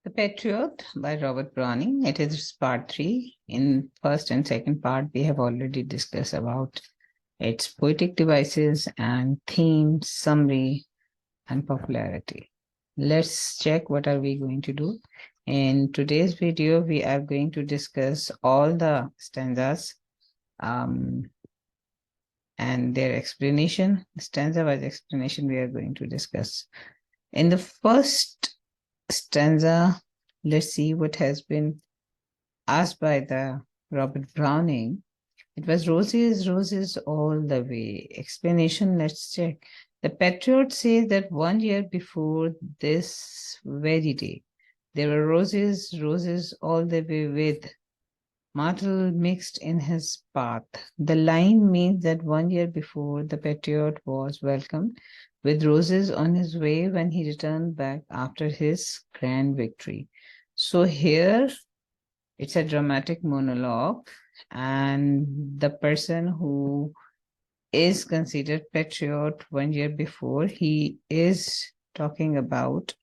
The Patriot by Robert Browning. It is part 3. In first and second part, we have already discussed about its poetic devices and themes, summary, and popularity. Let's check what are we going to do. In today's video, we are going to discuss all the stanzas and their explanation. Stanza-wise explanation we are going to discuss. In the first stanza, let's see what has been asked by the Robert Browning. It was roses, roses all the way. Explanation, let's check. The Patriot says that 1 year before this very day, there were roses, roses all the way with myrtle mixed in his path. The line means that 1 year before, the Patriot was welcomed with roses on his way when he returned back after his grand victory. So here, it's a dramatic monologue, and the person who is considered patriot 1 year before, he is talking about,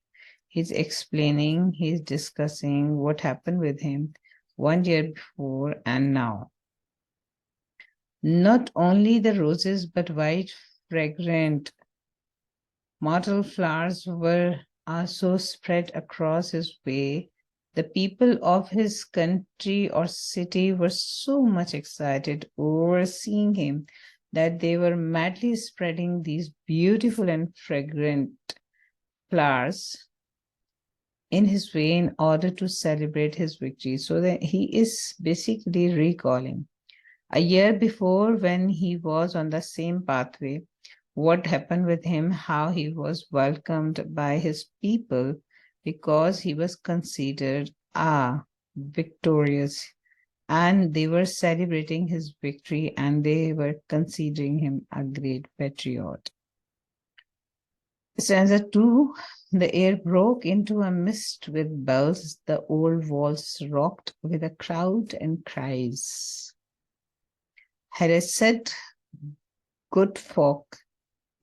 he's explaining, he's discussing what happened with him 1 year before and now. Not only the roses, but white, fragrant myrtle flowers were also spread across his way. The people of his country or city were so much excited over seeing him that they were madly spreading these beautiful and fragrant flowers in his way in order to celebrate his victory. So that he is basically recalling a year before when he was on the same pathway, what happened with him, how he was welcomed by his people because he was considered victorious, and they were celebrating his victory and they were considering him a great patriot. Stanza 2, the air broke into a mist with bells, the old walls rocked with a crowd and cries. Had I said, good folk,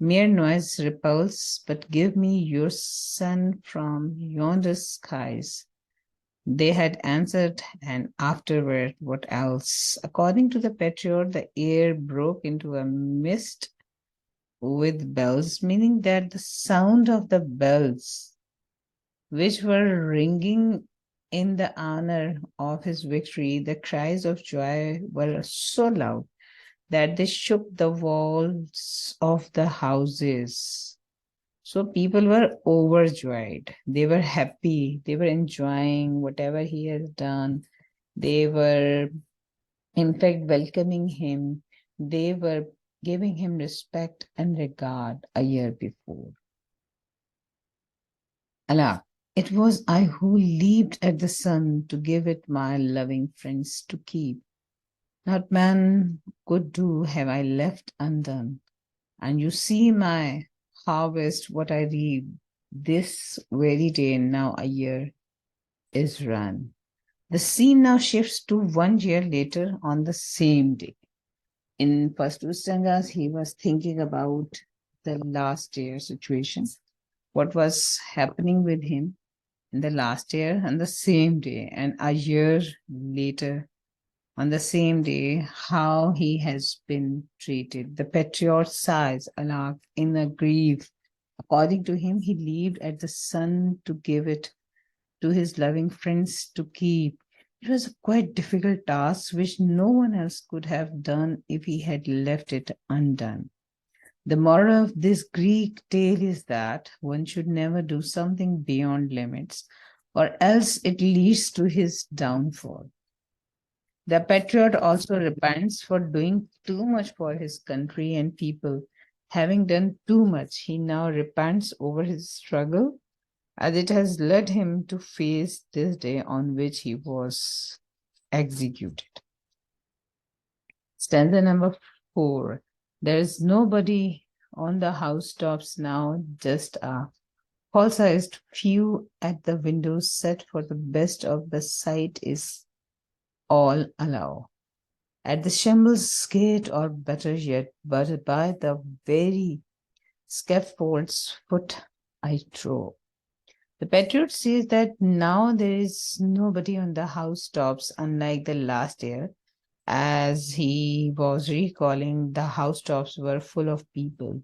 mere noise repulse, but give me your sun from yonder skies. They had answered, and afterward, what else? According to the Patriot, the air broke into a mist with bells, meaning that the sound of the bells, which were ringing in the honor of his victory, the cries of joy were so loud that they shook the walls of the houses. So people were overjoyed. They were happy. They were enjoying whatever he has done. They were, in fact, welcoming him. They were giving him respect and regard a year before. Allah, it was I who leaped at the sun to give it my loving friends to keep. Not man could do have I left undone. And you see my harvest, what I reap this very day, now a year is run. The scene now shifts to 1 year later on the same day. In first two stanzas, he was thinking about the last year situation, what was happening with him in the last year and the same day, and a year later on the same day, how he has been treated. The patriot sighs aloud in a grief. According to him, he leaped at the sun to give it to his loving friends to keep. It was a quite difficult task which no one else could have done if he had left it undone. The moral of this Greek tale is that one should never do something beyond limits, or else it leads to his downfall. The patriot also repents for doing too much for his country and people. Having done too much, he now repents over his struggle, as it has led him to face this day on which he was executed. Stanza number 4. There is nobody on the housetops now, just a hall-sized few at the windows set for the best of the sight is all allow. At the Shamble's gate, or better yet, but by the very scaffold's foot I trow. The patriot says that now there is nobody on the housetops, unlike the last year, as he was recalling the housetops were full of people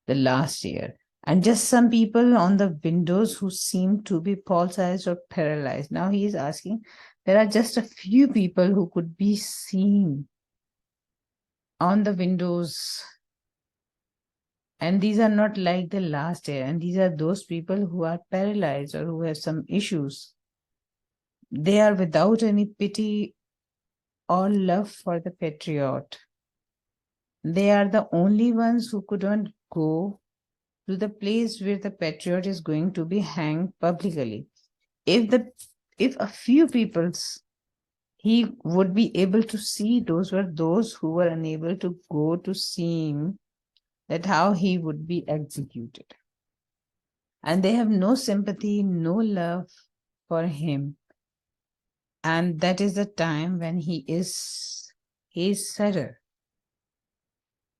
the last year, and just some people on the windows who seemed to be palsied or paralyzed. Now he is asking, there are just a few people who could be seen on the windows, and these are not like the last year, and these are those people who are paralyzed or who have some issues. They are without any pity or love for the patriot. They are the only ones who couldn't go to the place where the patriot is going to be hanged publicly. If a few peoples he would be able to see, those were those who were unable to go to see him, that how he would be executed. And they have no sympathy, no love for him. And that is the time when he is sadder.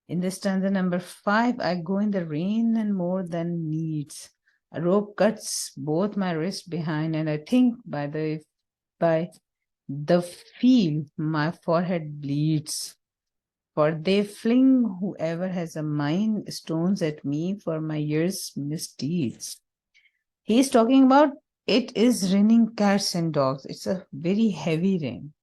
In the stanza number 5, I go in the rain and more than needs. A rope cuts both my wrists behind, and I think by the feel my forehead bleeds. For they fling whoever has a mind stones at me for my years' misdeeds. He is talking about it is raining cats and dogs. It's a very heavy rain.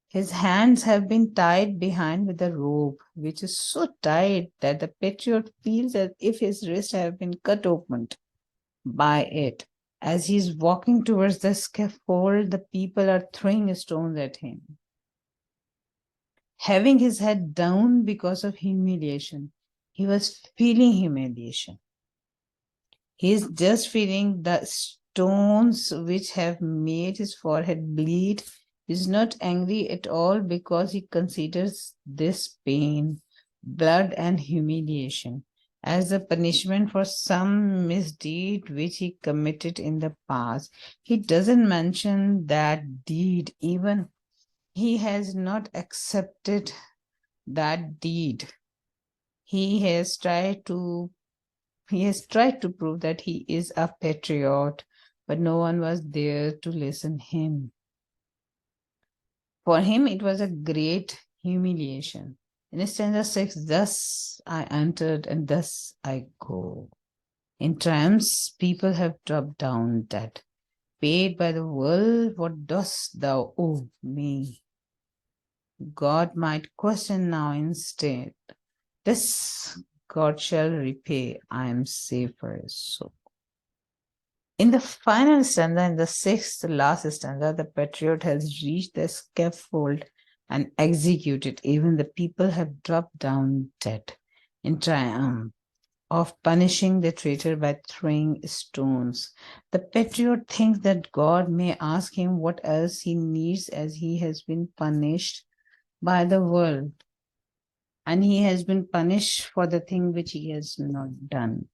His hands have been tied behind with a rope, which is so tight that the patriot feels as if his wrists have been cut open by it. As he is walking towards the scaffold, the people are throwing stones at him. Having his head down because of humiliation, he was feeling humiliation. He is just feeling the stones which have made his forehead bleed. He is not angry at all because he considers this pain, blood, and humiliation as a punishment for some misdeed which he committed in the past. He doesn't mention that deed, even he has not accepted that deed. He has tried to prove that he is a patriot, but no one was there to listen him. For him, it was a great humiliation. In stanza 6, thus I entered and thus I go. In trams, people have dropped down dead. Paid by the world, what dost thou owe me? God might question now instead. This God shall repay, I am safer so. In the final stanza, in the 6th, last stanza, the patriot has reached the scaffold and executed. Even the people have dropped down dead in triumph of punishing the traitor by throwing stones. The patriot thinks that God may ask him what else he needs, as he has been punished by the world, and he has been punished for the thing which he has not done.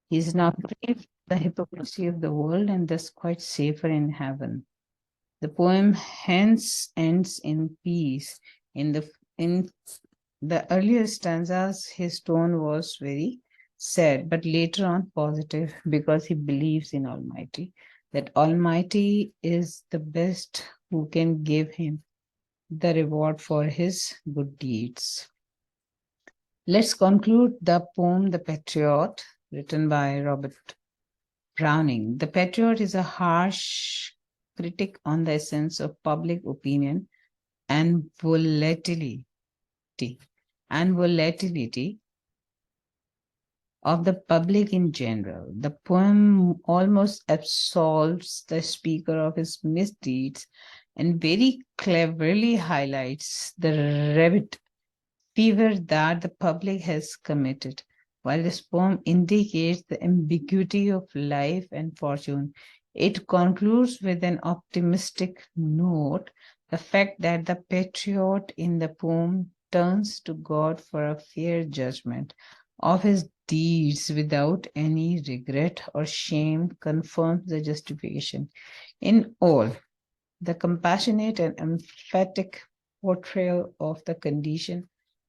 He is now free from the hypocrisy of the world and thus quite safer in heaven. The poem hence ends in peace. In the earlier stanzas, his tone was very sad, but later on positive, because he believes in Almighty, that Almighty is the best who can give him the reward for his good deeds. Let's conclude the poem The Patriot, written by Robert Browning. The Patriot is a harsh critic on the essence of public opinion and volatility of the public in general. The poem almost absolves the speaker of his misdeeds and very cleverly highlights the rabid fever that the public has committed. While this poem indicates the ambiguity of life and fortune, it concludes with an optimistic note. The fact that the patriot in the poem turns to God for a fair judgment of his deeds without any regret or shame confirms the justification. In all, the compassionate and emphatic portrayal of the condition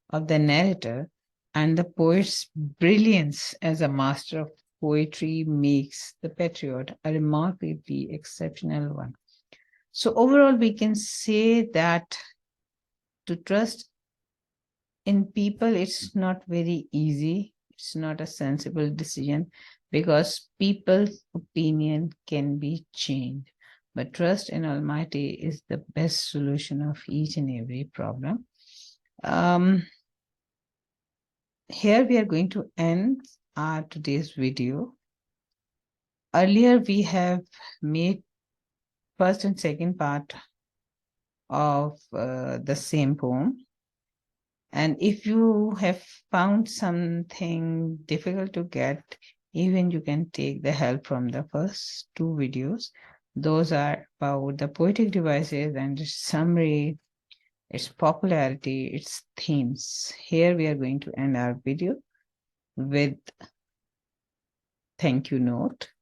of the narrator and the poet's brilliance as a master of poetry makes the Patriot a remarkably exceptional one. So overall, we can say that to trust in people, it's not very easy. It's not a sensible decision because people's opinion can be changed. But trust in Almighty is the best solution of each and every problem. Here we are going to end our today's video. Earlier, we have made first and second part of the same poem. And if you have found something difficult to get, even you can take the help from the first two videos. Those are about the poetic devices and its summary, its popularity, its themes. Here we are going to end our video with thank you note.